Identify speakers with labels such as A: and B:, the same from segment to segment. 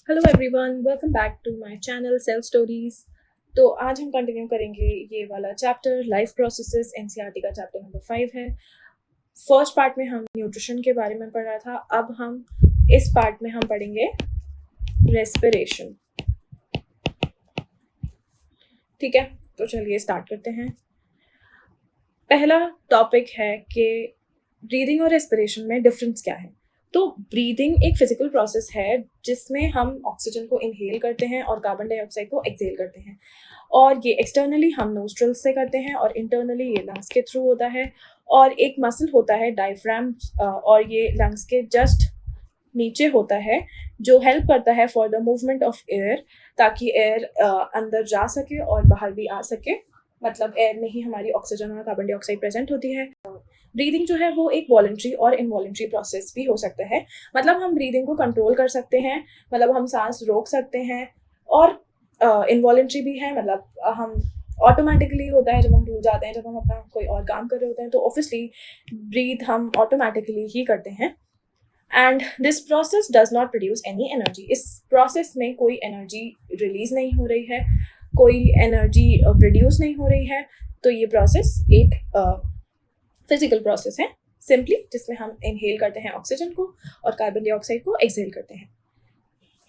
A: Hello everyone, welcome back to my channel self stories. तो आज हम कंटिन्यू करेंगे ये वाला चैप्टर, लाइफ प्रोसेसेस। एनसीईआरटी का चैप्टर नंबर 5 है। फर्स्ट पार्ट में हम न्यूट्रिशन के बारे में पढ़ा था। अब हम इस पार्ट में हम पढ़ेंगे रेस्पिरेशन। ठीक है, तो चलिए स्टार्ट करते हैं। पहला टॉपिक है कि ब्रीदिंग और रेस्पिरेशन में डिफरेंस क्या है। तो ब्रीदिंग एक फिजिकल प्रोसेस है जिसमें हम ऑक्सीजन को इनहेल करते हैं और कार्बन डाइऑक्साइड को एक्सहेल करते हैं, और ये एक्सटर्नली हम नोस्ट्रल्स से करते हैं और इंटरनली ये लंग्स के थ्रू होता है। और एक मसल होता है डायफ्राम, और ये लंग्स के जस्ट नीचे होता है, जो हेल्प करता है for the movement of air, ताकि एयर अंदर जा सके और बाहर भी आ सके। मतलब एयर में ही हमारी ऑक्सीजन और कार्बन डाइऑक्साइड प्रेजेंट होती है। ब्रीदिंग जो है वो एक वॉलंटरी और इनवॉलंटरी प्रोसेस भी हो सकता है। मतलब हम ब्रीदिंग को कंट्रोल कर सकते हैं, मतलब हम सांस रोक सकते हैं, और इनवॉलंटरी भी है, मतलब हम ऑटोमेटिकली होता है जब हम भूल जाते हैं, जब हम अपना कोई और काम कर रहे होते हैं, तो ऑब्वियसली ब्रीथ हम ऑटोमेटिकली ही करते हैं। And this process does not produce any energy. इस प्रोसेस में कोई एनर्जी रिलीज नहीं हो रही है, कोई एनर्जी प्रोड्यूस नहीं हो रही है। तो ये प्रोसेस एक फिजिकल प्रोसेस है सिंपली, जिसमें हम इनहेल करते हैं ऑक्सीजन को और कार्बन डाइऑक्साइड को एक्सहेल करते हैं।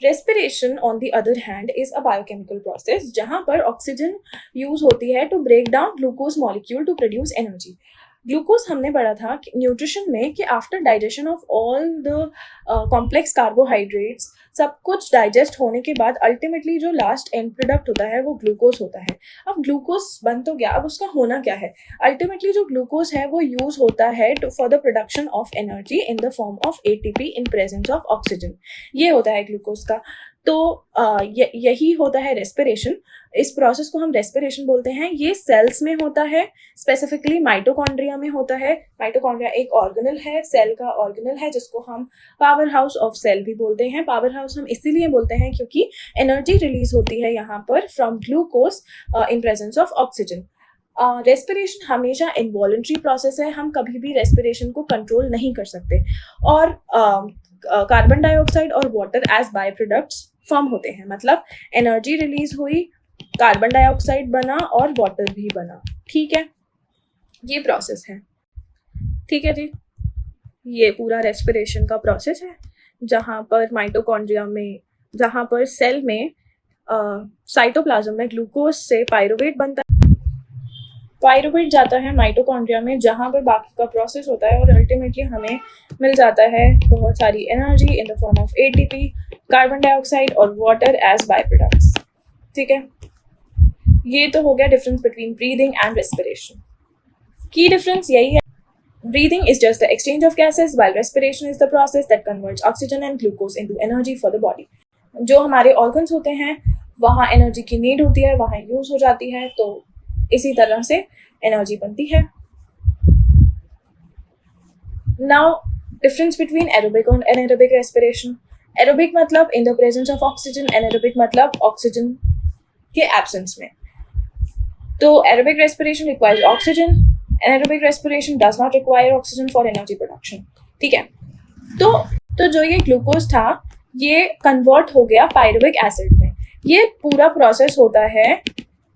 A: Respiration on the other hand is a biochemical process, जहां पर ऑक्सीजन यूज होती है to break down glucose molecule to produce energy. Glucose हमने पढ़ा था कि न्यूट्रिशन में कि after digestion of all the complex carbohydrates, सब कुछ डाइजेस्ट होने के बाद अल्टीमेटली जो लास्ट एंड प्रोडक्ट होता है वो ग्लूकोज होता है। अब ग्लूकोज बन तो गया, अब उसका होना क्या है। अल्टीमेटली जो ग्लूकोज है वो यूज होता है for the production of energy in the form of ATP in presence of oxygen. ये होता है ग्लूकोज का। तो यही होता है रेस्पिरेशन। इस प्रोसेस को हम रेस्पिरेशन बोलते हैं। ये सेल्स में होता है, स्पेसिफिकली माइटोकॉन्ड्रिया में होता है। माइटोकॉन्ड्रिया एक ऑर्गेनल है, सेल का ऑर्गेनल है, जिसको हम पावर हाउस ऑफ सेल भी बोलते हैं। पावर हाउस हम इसीलिए बोलते हैं क्योंकि एनर्जी रिलीज होती है यहाँ पर from glucose in presence of oxygen. Respiration हमेशा इनवॉलंटरी प्रोसेस है, हम कभी भी रेस्पिरेशन को कंट्रोल नहीं कर सकते। और कार्बन डाइऑक्साइड और water as by products form होते हैं, मतलब एनर्जी रिलीज हुई, कार्बन डाइऑक्साइड बना और वाटर भी बना। ठीक है, ये प्रोसेस है। ठीक है जी, ये पूरा रेस्पिरेशन का प्रोसेस है, जहाँ पर माइटोकॉन्ड्रिया में, जहाँ पर सेल में साइटोप्लाज्म में ग्लूकोज से पायरुवेट बनता है। पायरुवेट जाता है माइटोकॉन्ड्रिया में, जहाँ पर बाकी का प्रोसेस होता है, और अल्टीमेटली हमें मिल जाता है बहुत सारी energy in the form of ATP, carbon dioxide और वाटर एज बाय प्रोडक्ट्स। ठीक है, ये तो हो गया difference between breathing and respiration. की डिफरेंस यही है, breathing is just the exchange of gases, while respiration is the process that converts oxygen and glucose into energy for the body. जो हमारे ऑर्गन्स होते हैं वहाँ एनर्जी की नीड होती है, वहाँ यूज हो जाती है, तो इसी तरह से एनर्जी बनती है। नाउ डिफरेंस बिटवीन एरोबिक और एनारोबिक रेस्पिरेशन। एरोबिक मतलब in the presence of oxygen, anaerobic मतलब ऑक्सीजन के एब्सेंस में। तो aerobic respiration requires oxygen, anaerobic respiration does not require oxygen for energy production। ठीक है, तो जो ये ग्लूकोज था ये कन्वर्ट हो गया पायरुविक एसिड में। ये पूरा प्रोसेस होता है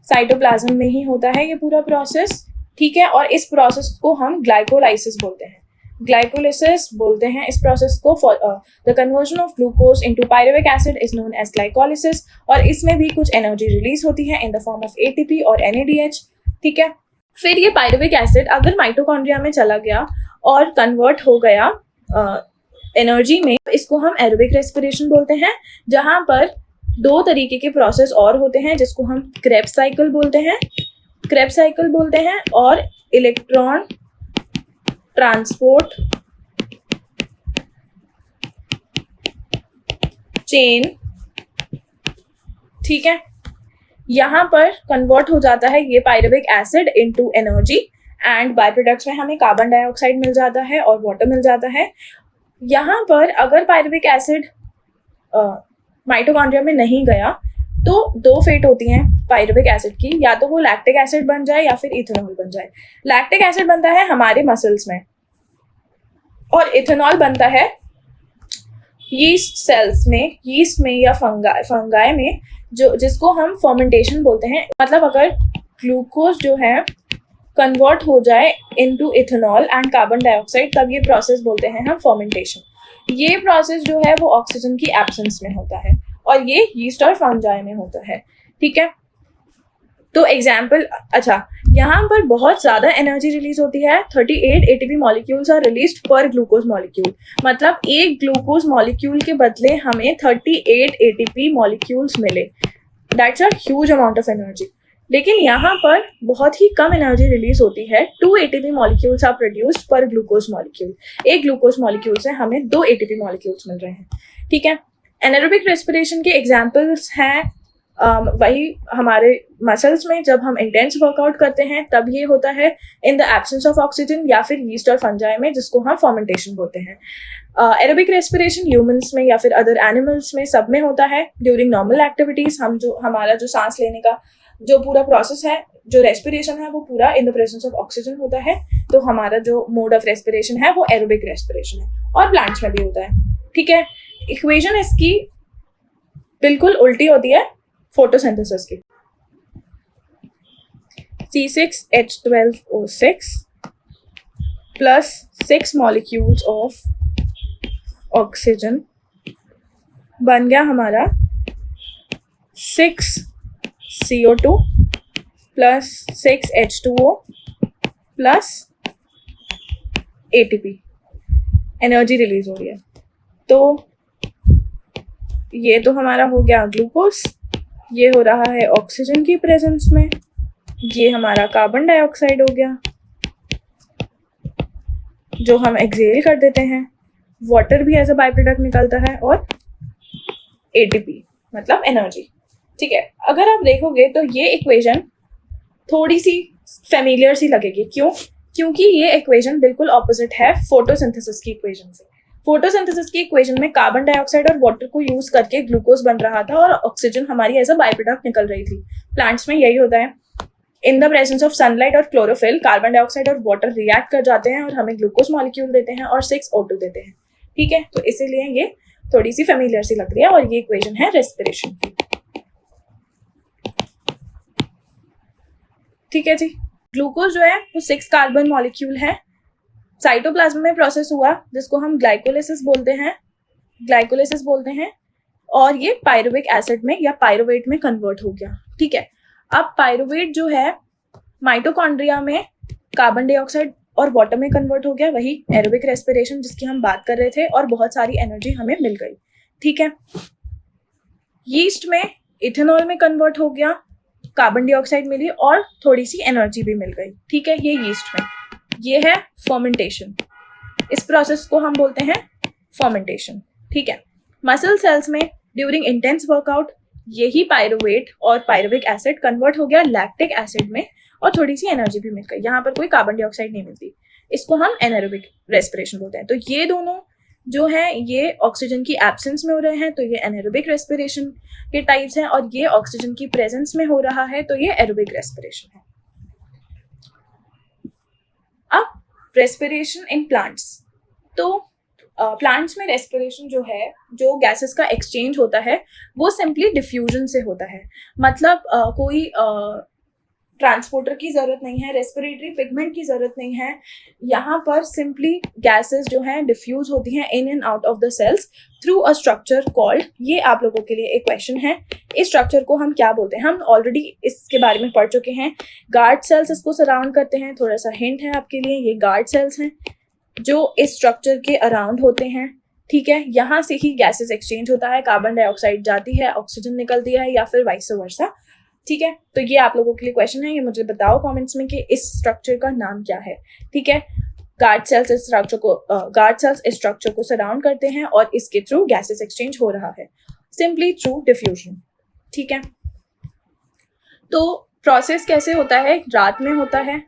A: साइटोप्लाज्म में ही होता है ये पूरा प्रोसेस। ठीक है, और इस प्रोसेस को हम ग्लाइकोलाइसिस बोलते हैं। ग्लाइकोलाइसिस बोलते हैं इस प्रोसेस को। For the conversion of glucose into pyruvic acid is known as glycolysis. और इसमें भी कुछ एनर्जी रिलीज होती है in the form of ATP और NADH। ठीक है, फिर ये पायरुविक एसिड अगर माइटोकॉन्ड्रिया में चला गया और कन्वर्ट हो गया एनर्जी में, इसको हम एरोबिक रेस्पिरेशन बोलते हैं। जहाँ पर दो तरीके के प्रोसेस और होते हैं, जिसको हम क्रेब्स साइकिल बोलते हैं और इलेक्ट्रॉन ट्रांसपोर्ट चेन। ठीक है, यहाँ पर कन्वर्ट हो जाता है ये pyruvic acid into energy, and by products में हमें कार्बन डाइऑक्साइड मिल जाता है और वाटर मिल जाता है। यहाँ पर अगर पायरुविक एसिड माइटोकॉन्ड्रिया में नहीं गया तो दो फेट होती हैं पायरुविक एसिड की, या तो वो लैक्टिक एसिड बन जाए या फिर इथेनॉल बन जाए। लैक्टिक एसिड बनता है हमारे मसल्स में और इथेनॉल बनता है यीस्ट सेल्स में, यीस्ट में या फंगाई में, जो जिसको हम फर्मेंटेशन बोलते हैं, मतलब अगर ग्लूकोज जो है कन्वर्ट हो जाए into ethanol and carbon dioxide, तब ये प्रोसेस बोलते हैं हम फर्मेंटेशन। ये प्रोसेस जो है वो ऑक्सीजन की एब्सेंस में होता है और ये यीस्ट और फंगाई में होता है। ठीक है, तो एग्जाम्पल, अच्छा यहाँ पर बहुत ज़्यादा एनर्जी रिलीज होती है। 38 एटीपी मॉलिक्यूल्स आर रिलीज्ड पर ग्लूकोज मॉलिक्यूल, मतलब एक ग्लूकोज मॉलिक्यूल के बदले हमें 38 एटीपी मॉलिक्यूल्स मिले। That's a huge amount of energy. लेकिन यहाँ पर बहुत ही कम एनर्जी रिलीज होती है। 2 एटीपी मॉलिक्यूल्स आर प्रोड्यूस्ड पर ग्लूकोज मॉलिक्यूल। एक ग्लूकोज मॉलिक्यूल से हमें 2 एटीपी मॉलिक्यूल्स मिल रहे हैं। ठीक है, एनारोबिक रेस्पिरेशन के एग्जाम्पल्स हैं वही हमारे मसल्स में जब हम इंटेंस वर्कआउट करते हैं तब ये होता है in the absence of oxygen, या फिर यीस्ट और फंजाई में जिसको हम फर्मेंटेशन बोलते हैं। एरोबिक रेस्पिरेशन ह्यूमंस में या फिर अदर एनिमल्स में सब में होता है ड्यूरिंग नॉर्मल एक्टिविटीज। हम जो हमारा जो सांस लेने का जो पूरा प्रोसेस है, जो रेस्पिरेशन है, वो पूरा in the presence of oxygen होता है। तो हमारा जो मोड ऑफ रेस्पिरेशन है वो एरोबिक रेस्पिरेशन है, और प्लांट्स में भी होता है। ठीक है, इक्वेशन इसकी बिल्कुल उल्टी होती है फोटोसिंथेसिस की। C6H12O6 plus 6 molecules of oxygen बन गया हमारा 6CO2 plus 6H2O plus ATP। Energy release हो रही है। तो ये तो हमारा हो गया ग्लूकोज, ये हो रहा है ऑक्सीजन की प्रेजेंस में, ये हमारा कार्बन डाइऑक्साइड हो गया जो हम एक्सहेल कर देते हैं। वाटर भी एज अ बाय प्रोडक्ट निकलता है, और एटीपी मतलब एनर्जी। ठीक है, अगर आप देखोगे तो ये इक्वेशन थोड़ी सी फेमिलियर सी लगेगी। क्यों? क्योंकि ये इक्वेशन बिल्कुल ऑपोजिट है फोटोसिंथेसिस की इक्वेशन से। फोटोसिंथेसिस की इक्वेशन में कार्बन डाइऑक्साइड और वाटर को यूज करके ग्लूकोज बन रहा था और ऑक्सीजन हमारी एज अ बाय प्रोडक्ट निकल रही थी। प्लांट्स में यही होता है, in the presence of sunlight और क्लोरोफिल कार्बन डाइऑक्साइड और वाटर रिएक्ट कर जाते हैं और हमें ग्लूकोज मॉलिक्यूल देते हैं और 6O2 देते हैं। ठीक है, तो इसीलिए ये थोड़ी सी फेमिलियर सी लग रही है, और ये इक्वेशन है रेस्पिरेशन की। ठीक है जी, ग्लूकोज जो है वो 6 कार्बन मॉलिक्यूल है, साइटोप्लाज्म में प्रोसेस हुआ जिसको हम ग्लाइकोलिसिस बोलते हैं, और ये पायरुविक एसिड में या पायरुवेट में कन्वर्ट हो गया। ठीक है, अब पायरुवेट जो है माइटोकॉन्ड्रिया में कार्बन डाइऑक्साइड और वाटर में कन्वर्ट हो गया, वही एरोबिक रेस्पिरेशन जिसकी हम बात कर रहे थे, और बहुत सारी एनर्जी हमें मिल गई। ठीक है, यीस्ट में इथेनॉल में कन्वर्ट हो गया, कार्बन डाइऑक्साइड मिली और थोड़ी सी एनर्जी भी मिल गई। ठीक है, ये यीस्ट में, ये है फर्मेंटेशन। इस प्रोसेस को हम बोलते हैं फर्मेंटेशन। ठीक है, मसल सेल्स में ड्यूरिंग इंटेंस वर्कआउट यही पायरुवेट और पायरुविक एसिड कन्वर्ट हो गया लैक्टिक एसिड में, और थोड़ी सी एनर्जी भी मिल गई। यहाँ पर कोई कार्बन डाइऑक्साइड नहीं मिलती, इसको हम एनारोबिक रेस्पिरेशन बोलते हैं। तो ये दोनों जो है ये ऑक्सीजन की एब्सेंस में हो रहे हैं, तो ये एनारोबिक रेस्पिरेशन के टाइप्स हैं, और ये ऑक्सीजन की प्रेजेंस में हो रहा है, तो ये एरोबिक रेस्पिरेशन है। अब रेस्पिरेशन इन प्लांट्स, तो प्लांट्स में रेस्पिरेशन जो है, जो गैसेस का एक्सचेंज होता है, वो सिंपली डिफ्यूजन से होता है। मतलब कोई ट्रांसपोर्टर की ज़रूरत नहीं है, रेस्पिरेटरी पिगमेंट की ज़रूरत नहीं है। यहाँ पर सिंपली गैसेस जो हैं डिफ्यूज होती हैं in and out of the cells through a structure called, ये आप लोगों के लिए एक क्वेश्चन है, इस स्ट्रक्चर को हम क्या बोलते हैं? हम ऑलरेडी इसके बारे में पढ़ चुके हैं। गार्ड सेल्स इसको सराउंड करते हैं। थोड़ा सा हिंट है आपके लिए, ये गार्ड सेल्स हैं जो इस स्ट्रक्चर के अराउंड होते हैं। ठीक है, यहाँ से ही गैसेस एक्सचेंज होता है, कार्बन डाइऑक्साइड जाती है, ऑक्सीजन निकलती है, या फिर वाइस वर्सा। ठीक है, तो ये आप लोगों के लिए क्वेश्चन है, ये मुझे बताओ कमेंट्स में कि इस स्ट्रक्चर का नाम क्या है। ठीक है, गार्ड सेल्स इस स्ट्रक्चर को सराउंड करते हैं और इसके थ्रू गैसेस एक्सचेंज हो रहा है सिंपली थ्रू डिफ्यूजन। ठीक है, तो प्रोसेस कैसे होता है? रात में होता है।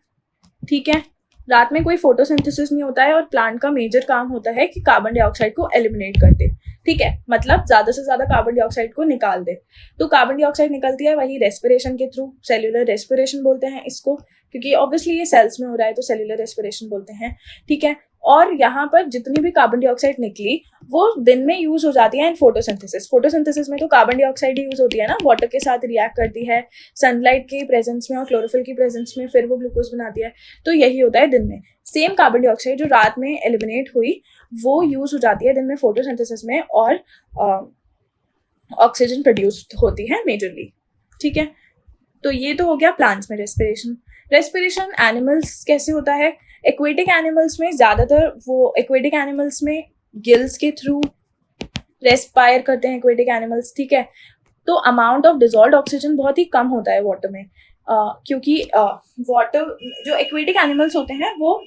A: ठीक है, रात में कोई फोटोसिंथेसिस नहीं होता है और प्लांट का मेजर काम होता है कि कार्बन डाइऑक्साइड को एलिमिनेट कर दे। ठीक है, मतलब ज्यादा से ज्यादा कार्बन डाइऑक्साइड को निकाल दे। तो कार्बन डाइऑक्साइड निकलती है वही रेस्पिरेशन के थ्रू, सेल्यूलर रेस्पिरेशन बोलते हैं इसको, क्योंकि ऑब्वियसली ये सेल्स में हो रहा है तो सेल्यूलर रेस्पिरेशन बोलते हैं। ठीक है, और यहाँ पर जितनी भी कार्बन डाइऑक्साइड निकली वो दिन में यूज हो जाती है इन फोटोसिंथेसिस में तो कार्बन डाइऑक्साइड ही यूज होती है ना, वाटर के साथ रिएक्ट करती है सनलाइट के प्रेजेंस में और क्लोरोफिल की प्रेजेंस में, फिर वो ग्लूकोज बनाती है। तो यही होता है दिन में। सेम कार्बन डाइऑक्साइड जो रात में एलिमिनेट हुई वो यूज हो जाती है दिन में फोटोसिंथेसिस में, और ऑक्सीजन प्रोड्यूस होती है मेजरली। ठीक है, तो ये तो हो गया प्लांट्स में रेस्पिरेशन एनिमल्स कैसे होता है? एक्वेटिक एनिमल्स में ज़्यादातर वो एक्वेटिक एनिमल्स में गिल्स के थ्रू रेस्पायर करते हैं एक्वेटिक एनिमल्स। ठीक है, तो अमाउंट ऑफ डिजॉल्व ऑक्सीजन बहुत ही कम होता है वाटर में, क्योंकि वाटर जो एक्वेटिक एनिमल्स होते हैं वो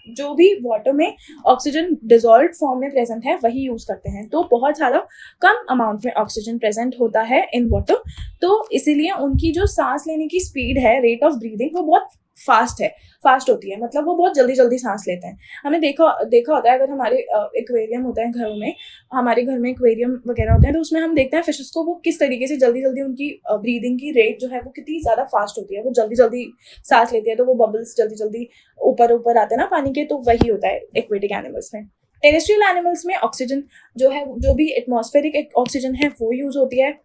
A: जो भी वाटर में ऑक्सीजन डिजॉल्व फॉर्म में प्रेजेंट है वही यूज करते हैं, तो बहुत ज़्यादा कम अमाउंट में ऑक्सीजन प्रेजेंट होता है इन वाटर। तो इसीलिए उनकी जो सांस लेने की स्पीड है, रेट ऑफ ब्रीदिंग, वो बहुत फास्ट होती है, मतलब वो बहुत जल्दी जल्दी सांस लेते हैं। हमने देखा होता है, अगर हमारे एक्वेरियम होता है घरों में, हमारे घर में एक्वेरियम वगैरह होते हैं, तो उसमें हम देखते हैं फिशेस को वो किस तरीके से जल्दी जल्दी उनकी ब्रीदिंग की रेट जो है वो कितनी ज़्यादा फास्ट होती है, वो जल्दी जल्दी सांस लेती है, तो वो बबल्स जल्दी जल्दी ऊपर आते हैं ना पानी के, तो वही होता है एक्वेटिक एनिमल्स में। टेरेस्ट्रियल एनिमल्स में ऑक्सीजन जो है, जो भी एटमॉस्फेरिक ऑक्सीजन है वो यूज होती है।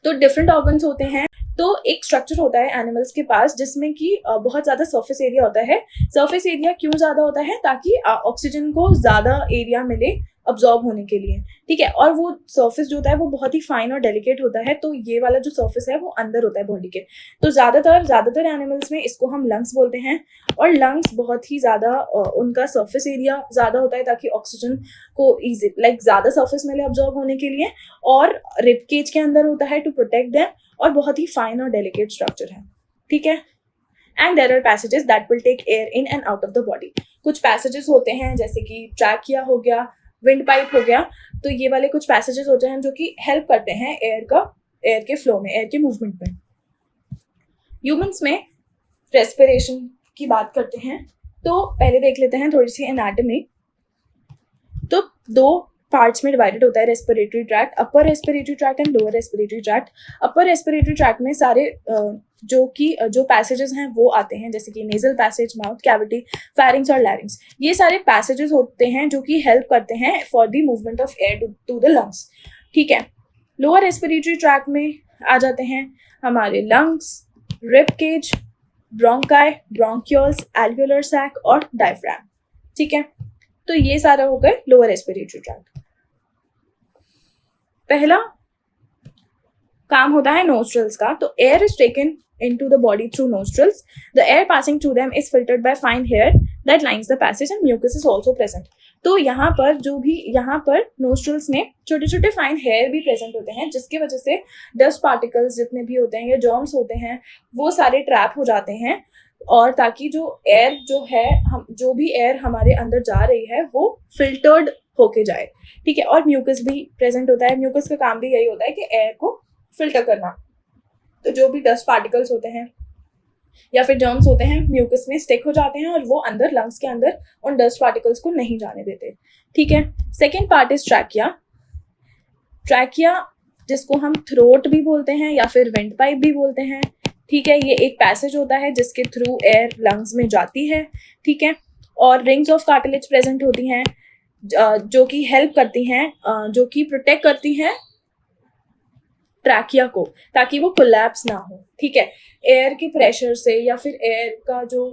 A: तो डिफरेंट ऑर्गन्स होते हैं, तो एक स्ट्रक्चर होता है एनिमल्स के पास जिसमें कि बहुत ज़्यादा सरफेस एरिया होता है। सरफेस एरिया क्यों ज़्यादा होता है? ताकि ऑक्सीजन को ज़्यादा एरिया मिले अब्जॉर्ब होने के लिए। ठीक है, और वो सरफेस जो होता है वो बहुत ही फाइन और डेलिकेट होता है, तो ये वाला जो सरफेस है वो अंदर होता है बॉडी के। तो ज़्यादातर एनिमल्स में इसको हम लंग्स बोलते हैं, और लंग्स बहुत ही ज़्यादा उनका सरफेस एरिया ज़्यादा होता है ताकि ऑक्सीजन को ईजी ज़्यादा सरफेस मिले अब्जॉर्ब होने के लिए, और रिब केज के अंदर होता है टू प्रोटेक्ट देम, और बहुत ही फाइन और डेलिकेट स्ट्रक्चर है। ठीक है, and there are passages that will take air in and out of the body. कुछ पैसेजेस होते हैं जैसे कि ट्रैकिया हो गया, विंड पाइप हो गया, तो ये वाले कुछ पैसेजेस होते हैं जो कि हेल्प करते हैं एयर के फ्लो में, एयर के मूवमेंट में। ह्यूमंस में रेस्पिरेशन की बात करते हैं, तो पहले देख लेते हैं थोड़ी सी एनाटॉमी। तो दो पार्ट्स में डिवाइडेड होता है respiratory tract, upper respiratory tract and lower respiratory tract. Upper respiratory tract में सारे जो पैसेजेस हैं वो आते हैं, जैसे कि nasal passage, mouth cavity, pharynx और लैरिंग्स। ये सारे पैसेजेस होते हैं जो कि हेल्प करते हैं for the movement of air to the lungs. ठीक है, लोअर रेस्पिरेटरी ट्रैक्ट में आ जाते हैं हमारे lungs, rib cage, bronchi, bronchioles, alveolar sac और डायफ्राम। ठीक है, तो ये सारा हो गए लोअर रेस्पिरेटरी ट्रैक्ट। पहला काम होता है नोस्ट्रल्स का, तो air is taken into the body through nostrils. The air passing through them is filtered by fine hair that lines the passage and mucus is also present. तो यहाँ पर nostrils में छोटे छोटे फाइन हेयर भी present होते हैं, जिसकी वजह से डस्ट पार्टिकल्स जितने भी होते हैं या जर्म्स होते हैं वो सारे ट्रैप हो जाते हैं, और ताकि जो भी एयर हमारे अंदर जा रही है वो फिल्टर्ड होके जाए। ठीक है, और म्यूकस भी प्रेजेंट होता है। म्यूकस का काम भी यही होता है कि एयर को फिल्टर करना। तो जो भी डस्ट पार्टिकल्स होते हैं या फिर जर्म्स होते हैं म्यूकस में स्टिक हो जाते हैं, और वो अंदर लंग्स के अंदर उन डस्ट पार्टिकल्स को नहीं जाने देते। ठीक है, सेकेंड पार्ट इज ट्रैकिया जिसको हम थ्रोट भी बोलते हैं या फिर विंड पाइप भी बोलते हैं। ठीक है, ये एक पैसेज होता है जिसके थ्रू एयर लंग्स में जाती है। ठीक है, और रिंग्स ऑफ कार्टिलेज प्रेजेंट होती हैं जो कि हेल्प करती हैं, जो कि प्रोटेक्ट करती हैं ट्रैकिया को, ताकि वो कोलैप्स ना हो। ठीक है, एयर के प्रेशर से या फिर एयर का जो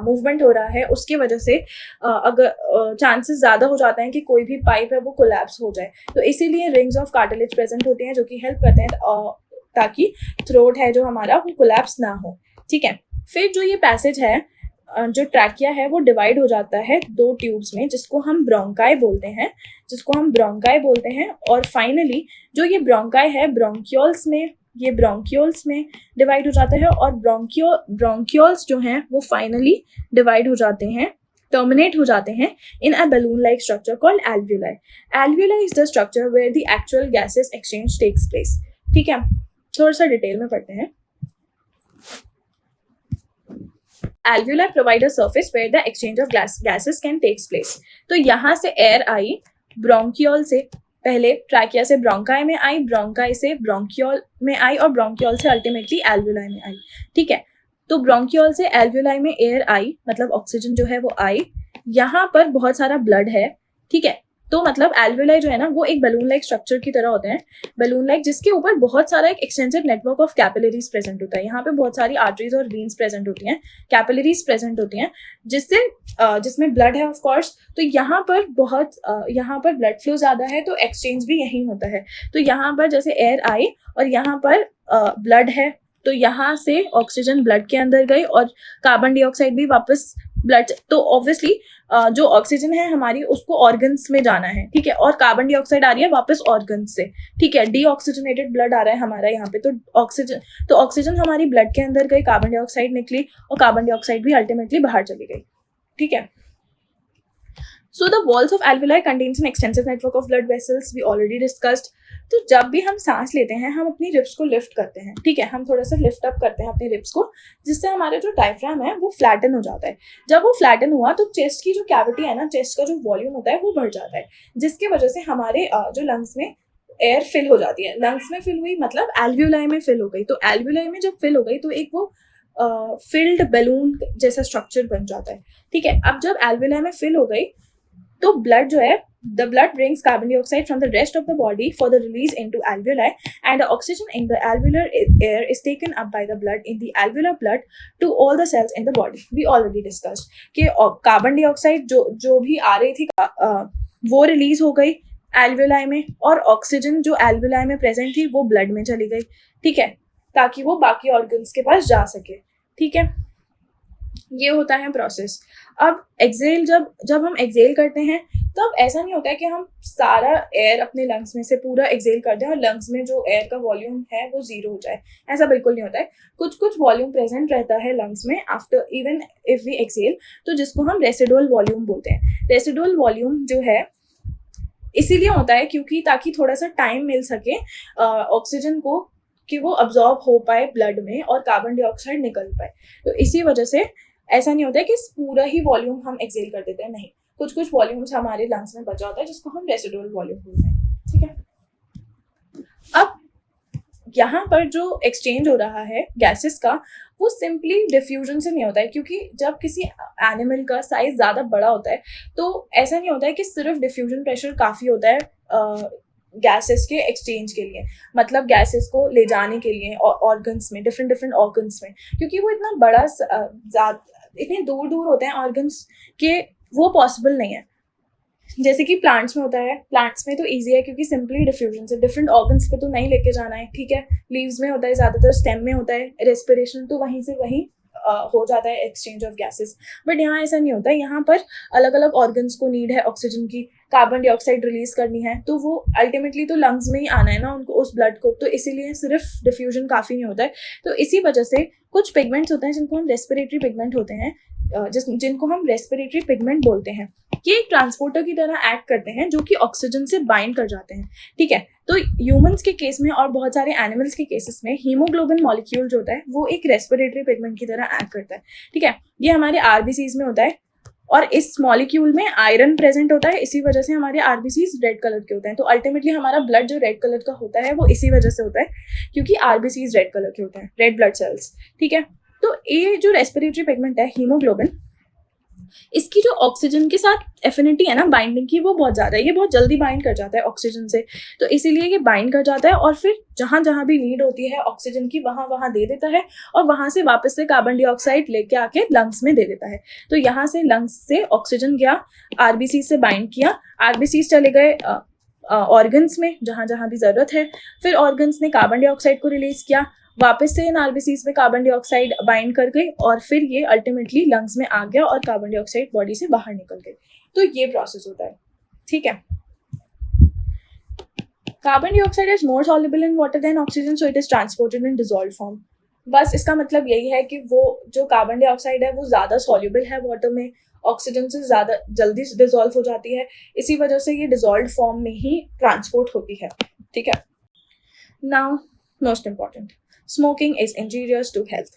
A: मूवमेंट हो रहा है उसकी वजह से अगर चांसेस ज़्यादा हो जाते हैं कि कोई भी पाइप है वो कोलैप्स हो जाए, तो इसीलिए रिंग्स ऑफ कार्टिलेज प्रेजेंट होती हैं जो कि हेल्प करते हैं ताकि थ्रोट है जो हमारा वो कोलैप्स ना हो। ठीक है, फिर जो ये पैसेज है जो ट्रैकिया है वो डिवाइड हो जाता है दो ट्यूब्स में, जिसको हम ब्रोंकाई बोलते हैं। और फाइनली जो ये ब्रोंकाई है ब्रोंक्यूल्स में डिवाइड हो जाता है, और ब्रोंक्यूल्स जो हैं वो फाइनली डिवाइड हो जाते हैं, टर्मिनेट हो जाते हैं in a balloon like structure called alveoli. Alveoli is the structure where the actual gases exchange takes place. ठीक है, थोड़ा सा डिटेल में पढ़ते हैं। Alveoli provide a surface where the exchange of gases can takes place. तो यहाँ से एयर आई ब्रोंकियोल से, पहले ट्रैकिया से ब्रोंकाई में आई, ब्रोंकाई से ब्रोंकियोल में आई, और ब्रोंकियोल से अल्टीमेटली एल्वियोलाई में आई। ठीक है, तो ब्रोंकियोल से एल्वियोलाई में एयर आई, मतलब ऑक्सीजन जो है वो आई, यहाँ पर बहुत सारा ब्लड है, ठीक है। तो मतलब एल्वेलाई जो है ना वो एक बलून लाइक स्ट्रक्चर की तरह होते हैं, बलून लाइक, जिसके ऊपर बहुत सारा एक extensive network of capillaries present होता है। यहाँ पे बहुत सारी आर्टरीज और वेन्स प्रेजेंट होती हैं, कैपिलरीज प्रेजेंट होती हैं, जिससे जिसमें ब्लड है ऑफ कोर्स। तो यहाँ पर ब्लड फ्लो ज़्यादा है तो एक्सचेंज भी यहीं होता है। तो यहाँ पर जैसे एयर आई और यहाँ पर ब्लड है, तो यहाँ से ऑक्सीजन ब्लड के अंदर गई और कार्बन डाइऑक्साइड भी वापस ब्लड, तो ऑब्वियसली जो ऑक्सीजन है हमारी उसको ऑर्गन्स में जाना है, ठीक है, और कार्बन डाइऑक्साइड आ रही है वापस ऑर्गन्स से, ठीक है। डीऑक्सीजनेटेड ब्लड आ रहा है हमारा यहाँ पे, तो ऑक्सीजन हमारी ब्लड के अंदर गई, कार्बन डाइऑक्साइड निकली और कार्बन डाइऑक्साइड भी अल्टीमेटली बाहर चली गई, ठीक है। So the walls of alveoli contains an extensive network of blood vessels, we already discussed. तो जब भी हम सांस लेते हैं हम अपनी रिब्स को लिफ्ट करते हैं, ठीक है, हम थोड़ा सा लिफ्ट अप करते हैं अपनी रिब्स को, जिससे हमारा जो डायफ्राम है वो फ्लैटन हो जाता है। जब वो फ्लैटन हुआ तो चेस्ट की जो कैविटी है ना, चेस्ट का जो वॉल्यूम होता है वो बढ़ जाता है, जिसकी वजह से हमारे जो लंग्स में एयर फिल हो जाती है। लंग्स में फिल हुई मतलब एल्वियोलाई में फिल हो गई, तो एल्वियोलाई में जब फिल हो गई तो एक वो फिल्ड बैलून जैसा स्ट्रक्चर बन जाता है, ठीक है। अब जब एल्वियोलाई में फिल हो गई तो ब्लड जो है, the blood brings carbon dioxide from the rest of the body for the release into alveoli, and the oxygen in the alveolar air is taken up by the blood in the alveolar blood to all the cells in the body. We already discussed कि carbon dioxide जो भी आ रही थी वो release हो गई alveoli में, और ऑक्सीजन जो एल्वियोलाई में प्रेजेंट थी वो ब्लड में चली गई, ठीक है, ताकि वो बाकी ऑर्गन्स के पास जा सके, ठीक है। ये होता है प्रोसेस। अब एक्सेल, जब हम एक्सेल करते हैं तब ऐसा नहीं होता है कि हम सारा एयर अपने लंग्स में से पूरा एक्सेल कर दें और लंग्स में जो एयर का वॉल्यूम है वो जीरो हो जाए, ऐसा बिल्कुल नहीं होता है। कुछ वॉल्यूम प्रेजेंट रहता है लंग्स में after even if we exhale, तो जिसको हम रेसिडुअल वॉल्यूम बोलते हैं। रेसिडुअल वॉल्यूम जो है इसीलिए होता है क्योंकि ताकि थोड़ा सा टाइम मिल सके ऑक्सीजन को कि वो अब्जॉर्ब हो पाए ब्लड में और कार्बन डाइऑक्साइड निकल पाए। तो इसी वजह से ऐसा नहीं होता है कि पूरा ही वॉल्यूम हम एक्सेल कर देते हैं, नहीं, कुछ वॉल्यूम्स हमारे लंग्स में बचा होता है जिसको हम रेसिडुअल वॉल्यूम बोलते हैं, ठीक है। अब यहाँ पर जो एक्सचेंज हो रहा है गैसेस का वो सिंपली डिफ्यूजन से नहीं होता है, क्योंकि जब किसी एनिमल का साइज ज़्यादा बड़ा होता है तो ऐसा नहीं होता है कि सिर्फ डिफ्यूजन प्रेशर काफ़ी होता है गैसेस के एक्सचेंज के लिए, मतलब गैसेस को ले जाने के लिए ऑर्गन्स में, डिफरेंट ऑर्गन्स में, क्योंकि वो इतना बड़ा इतने दूर होते हैं ऑर्गन्स के, वो पॉसिबल नहीं है। जैसे कि प्लांट्स में होता है, प्लांट्स में तो ईजी है क्योंकि सिंपली डिफ्यूजन से डिफरेंट ऑर्गन्स पे तो नहीं लेके जाना है, ठीक है। लीव्स में होता है ज़्यादातर, स्टेम में होता है, रेस्पिरेशन तो वहीं से वहीं हो जाता है एक्सचेंज ऑफ गैसेस। बट यहाँ ऐसा नहीं होता है, यहाँ पर अलग अलग ऑर्गन्स को नीड है ऑक्सीजन की, कार्बन डाइऑक्साइड रिलीज करनी है, तो वो अल्टीमेटली तो लंग्स में ही आना है ना उनको, उस ब्लड को, तो इसीलिए सिर्फ डिफ्यूजन काफ़ी नहीं होता है। तो इसी वजह से कुछ पिगमेंट्स होते हैं जिनको हम रेस्पिरेटरी पिगमेंट होते हैं, जिनको हम रेस्पिरेटरी पिगमेंट बोलते हैं, ये एक ट्रांसपोर्टर की तरह एक्ट करते हैं जो कि ऑक्सीजन से बाइंड कर जाते हैं, ठीक है। तो ह्यूमंस के केस में और बहुत सारे एनिमल्स के केसेस में हीमोग्लोबिन मॉलिक्यूल जो होता है वो एक रेस्पिरेटरी पिगमेंट की तरह एक्ट करता है, ठीक है। ये हमारे आरबीसीज में होता है और इस मॉलिक्यूल में आयरन प्रेजेंट होता है, इसी वजह से हमारे आरबीसीज रेड कलर के होते हैं। तो अल्टीमेटली हमारा ब्लड जो रेड कलर का होता है वो इसी वजह से होता है क्योंकि आरबीसीज रेड कलर के होते हैं, रेड ब्लड सेल्स, ठीक है। तो ये जो रेस्पिरेटरी पिगमेंट है हीमोग्लोबिन, इसकी जो ऑक्सीजन के साथ एफिनिटी है ना, बाइंडिंग की, वो बहुत ज़्यादा है, ये बहुत जल्दी बाइंड कर जाता है ऑक्सीजन से, तो इसीलिए ये बाइंड कर जाता है और फिर जहाँ जहाँ भी नीड होती है ऑक्सीजन की वहाँ दे देता है और वहाँ से वापस से कार्बन डाइऑक्साइड लेके आके लंग्स में दे देता है। तो यहाँ से लंग्स से ऑक्सीजन गया, आरबीसी से बाइंड किया, आरबीसी चले गए ऑर्गन्स में जहाँ जहाँ भी ज़रूरत है, फिर ऑर्गन्स ने कार्बन डाइऑक्साइड को रिलीज़ किया, वापस से इन आरबीसीज में कार्बन डाइऑक्साइड बाइंड कर गई और फिर ये अल्टीमेटली लंग्स में आ गया और कार्बन डाइऑक्साइड बॉडी से बाहर निकल गई। तो ये प्रोसेस होता है, ठीक है। Carbon dioxide is more soluble in water than oxygen, so it is transported in dissolved form. बस इसका मतलब यही है कि वो जो कार्बन डाइऑक्साइड है वो ज़्यादा सॉल्युबल है वाटर में, ऑक्सीजन से ज़्यादा जल्दी डिसॉल्व हो जाती है, इसी वजह से ये डिसॉल्व्ड फॉर्म में ही ट्रांसपोर्ट होती है, ठीक है। Now most important, smoking is injurious to health.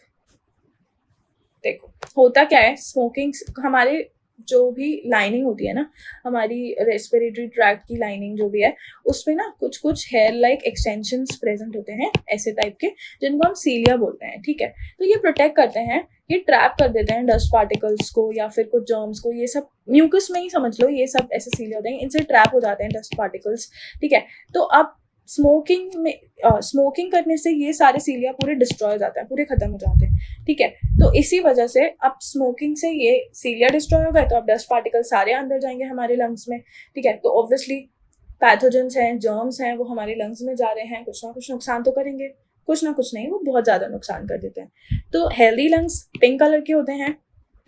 A: देखो होता क्या है, स्मोकिंग हमारे जो भी लाइनिंग होती है ना, हमारी रेस्पिरेटरी ट्रैक्ट की लाइनिंग जो भी है, उसमें ना कुछ हेयर लाइक एक्सटेंशंस प्रेजेंट होते हैं ऐसे टाइप के, जिनको हम सीलिया बोलते हैं, ठीक है। तो ये प्रोटेक्ट करते हैं ये ट्रैप कर देते हैं डस्ट पार्टिकल्स को या फिर कुछ जर्म्स को, ये सब म्यूकस में ही समझ लो, ये सब ऐसे सील होते हैं, इनसे ट्रैप हो जाते हैं डस्ट पार्टिकल्स, ठीक है। तो अब स्मोकिंग करने से ये सारे सीलिया पूरे डिस्ट्रॉय हो जाते हैं, पूरे खत्म हो जाते हैं, ठीक है। तो इसी वजह से अब स्मोकिंग से ये सीलिया डिस्ट्रॉय हो गए, तो अब डस्ट पार्टिकल सारे अंदर जाएंगे हमारे लंग्स में, ठीक है। तो ऑब्वियसली पैथोजेंस हैं, जर्म्स हैं, वो हमारे लंग्स में जा रहे हैं, कुछ ना कुछ नुकसान तो करेंगे, कुछ ना कुछ नहीं, वो बहुत ज़्यादा नुकसान कर देते हैं। तो हेल्दी लंग्स पिंक कलर के होते हैं,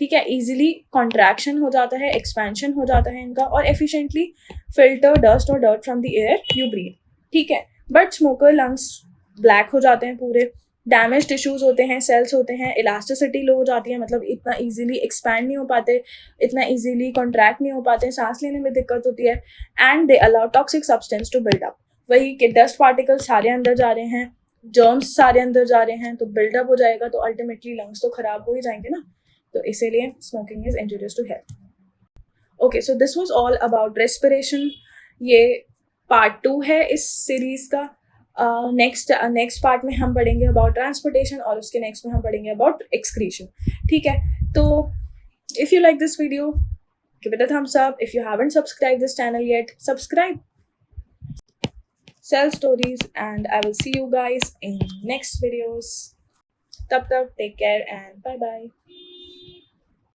A: ठीक है, इजीली कॉन्ट्रैक्शन हो जाता है, एक्सपेंशन हो जाता है इनका, और एफिशिएंटली फिल्टर डस्ट और dirt from the air you breathe, ठीक है। बट स्मोकर लंग्स ब्लैक हो जाते हैं पूरे, डैमेज टिश्यूज होते हैं, सेल्स होते हैं, इलास्टिसिटी लो हो जाती है, मतलब इतना इजीली एक्सपैंड नहीं हो पाते, इतना इजीली कॉन्ट्रैक्ट नहीं हो पाते, सांस लेने में दिक्कत होती है, and they allow toxic substance to build up. वही कि डस्ट पार्टिकल सारे अंदर जा रहे हैं, जर्म्स सारे अंदर जा रहे हैं, तो बिल्डअप हो जाएगा, तो अल्टीमेटली लंग्स तो खराब हो ही जाएंगे ना। तो इसीलिए smoking is injurious to health. Okay, so this was all about respiration. ये पार्ट 2 है इस सीरीज का। नेक्स्ट पार्ट में हम पढ़ेंगे अबाउट ट्रांसपोर्टेशन, और उसके नेक्स्ट में हम पढ़ेंगे अबाउट एक्सक्रीशन, ठीक है। तो if you like this video, give it a thumbs up. If you haven't subscribed this channel yet, subscribe. Sell stories, and I will see you guys in next videos. Tab tab, take care and bye bye.